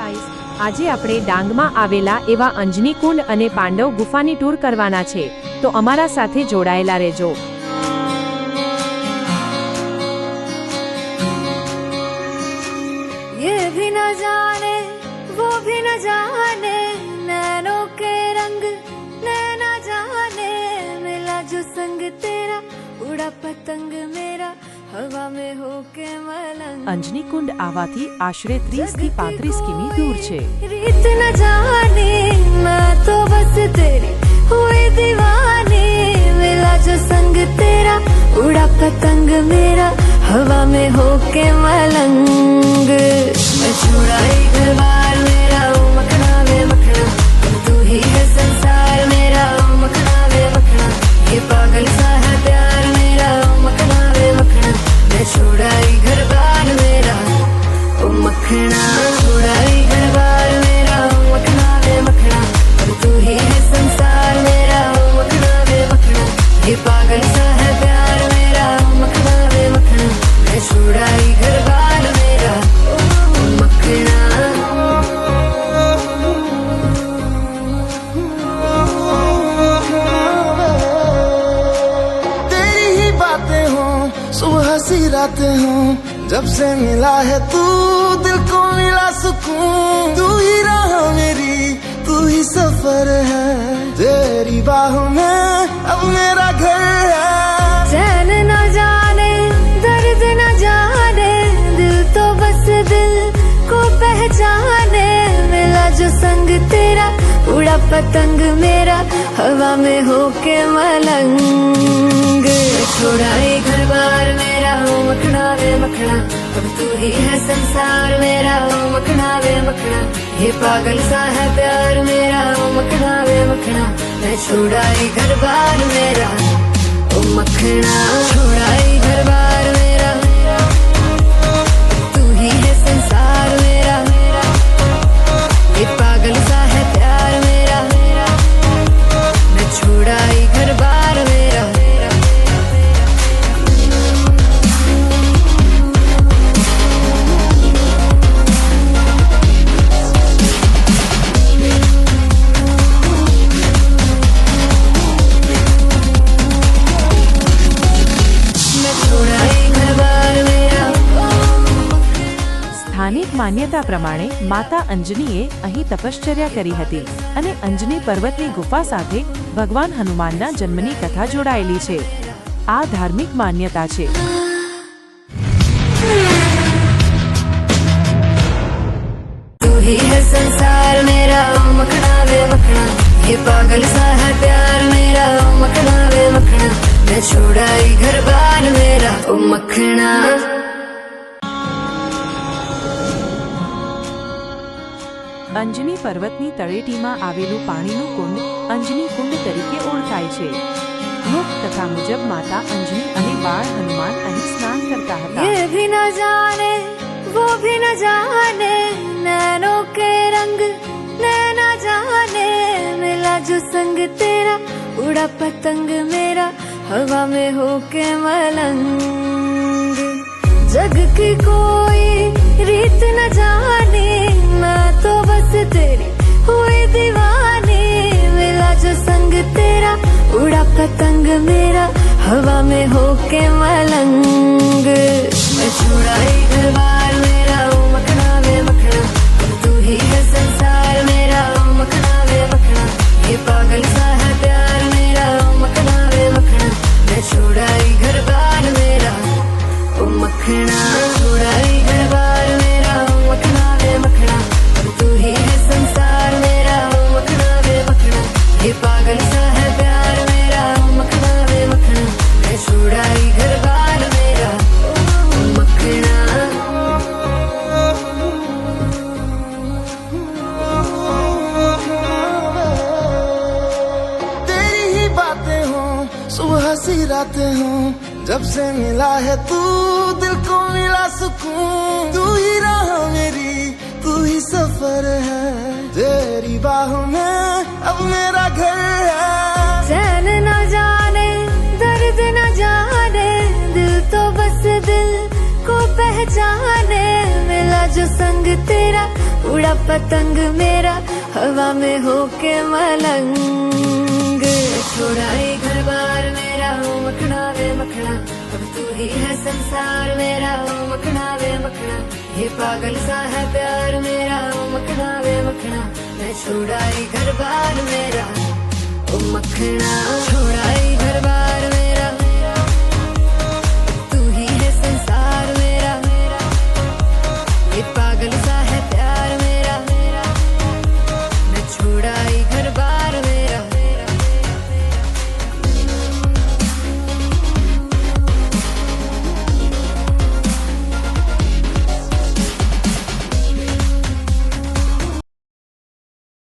Guys, આજે આપણે ડાંગમાં આવેલા એવા અંજની કુંડ અને પાંડવ ગુફાની ટૂર કરવાના છે, તો અમારા સાથે જોડાયેલા રહેજો। ये भी न जाने वो भी न जाने, नैनों के रंग नैना जाने, मिला जो संग तेरा उड़ा पतंग मेरा हवा में होके मलंग। અંજની કુંડ આવાથી આશરે 30 થી 35 કિમી दूर છે। रीत न जाने मैं तो बस तेरी हुई दीवानी, मिला जो संग तेरा उड़ा पतंग मेरा हवा में होके मलंग। मैं छुड़ाई घर बार मेरा ओ मखना वे मखना, तू ही है संसार मेरा ओ मखना वे मखना, ये पागल सा है प्यार मेरा ओ मखना वे मखना। मैं छुड़ाई घर बार मेरा ओ मखना, छुड़ाई घर बार मेरा ओ मखना वे मखना, तू ही है संसार मेरा ओ मखना वे मखना, ये पागल सा है प्यार मेरा ओ मखना वे मखना। मैं छुड़ाई घर बार मेरा ओ मखना। तेरी ही बातें हो सुबह सी रातें हो, जब से मिला है तू दिल को मिला सुकून। तू ही राह मेरी तू ही सफर है, तेरी बाहों में अब मेरा घर है। चैन न जाने दर्द न जाने, दिल तो बस दिल को पहचाने, मिला जो संग तेरा उड़ा पतंग मेरा हवा में होके मलंग। छुड़ाई घर बार मेरा ओ मखना वे मखना, अब तू ही है संसार मेरा ओ मखना वे मखना, ये पागल सा है प्यार मेरा ओ मखना वे मखना। मैं छुड़ाई घर बार मेरा ओ मखना, छुड़ाई घर बार मेरा, तू ही है संसार मेरा, ये पागल सा है प्यार मेरा। मैं छुड़ाई घर बार मेरा। સ્થાનિક માન્યતા પ્રમાણે માતા અંજનીએ અહીં તપશ્ચર્યા કરી હતી અને અંજની પર્વતની ગુફા સાથે ભગવાન હનુમાનના જન્મની કથા જોડાયેલી છે। આ ધાર્મિક માન્યતા છે। तू ही है संसार मेरा ओ मखना वे मखना, ये पागल सा है प्यार मेरा ओ मखना वे मखना। मैं छुड़ाई घर बार मेरा ओ मखना। અંજની પર્વતની તળેટીમાં આવેલું પાણીનું કુંડ અંજની કુંડ તરીકે ઓળખાય છે। લોક કથા મુજબ માતા અંજની અને બાળ હનુમાન અહીં સ્નાન કરતા હતા। ये भी न जाने वो भी न जाने, नैनों के रंग नैना जाने, मिला जो संग तेरा उड़ा पतंग मेरा हवा में होके मलंग। जग की कोई रीत न जाने, मैं तो बस तेरी हुई दीवानी, मिला जो संग तेरा उड़ा पतंग मेरा हवा में होके मलंग। मैं छुड़ाई घर बार मेरा ओ मखना वे मखना, तू ही है संसार मेरा ओ मखना वे मखना, ये पागल सा है प्यार मेरा ओ मखना वे मखना। मैं छुड़ाई घर बार मेरा ओ मखना, छुड़ाई घर बार मेरा ओ मखना वे मखना, तू ही है संसार मेरा ओ मखना वे मखना, ये पागल सा है प्यार मेरा ओ मखना वे मखना। मैं छुड़ाई घर बार मेरा ओ मखना। तेरी ही बातें हो सुबह सी रातें हो, जब से मिला है तू दिल को मिला सुकून। तू ही राह मेरी तू ही सफर है, तेरी बाहों में अब मेरा घर है। चैन न जाने दर्द न जाने, दिल तो बस दिल को पहचाने, मिला जो संग तेरा उड़ा पतंग मेरा हवा में होके मलंग। छोड़ाई घर बार मेरा ओ मखना वे मखना, अब तू ही है संसार मेरा ओ मखना वे मखना। ये पागल सा है प्यार मेरा ओ मखना वे मखना, मैं छोड़ाई घर बार मेरा ओ मखना। छोड़ाई घर बार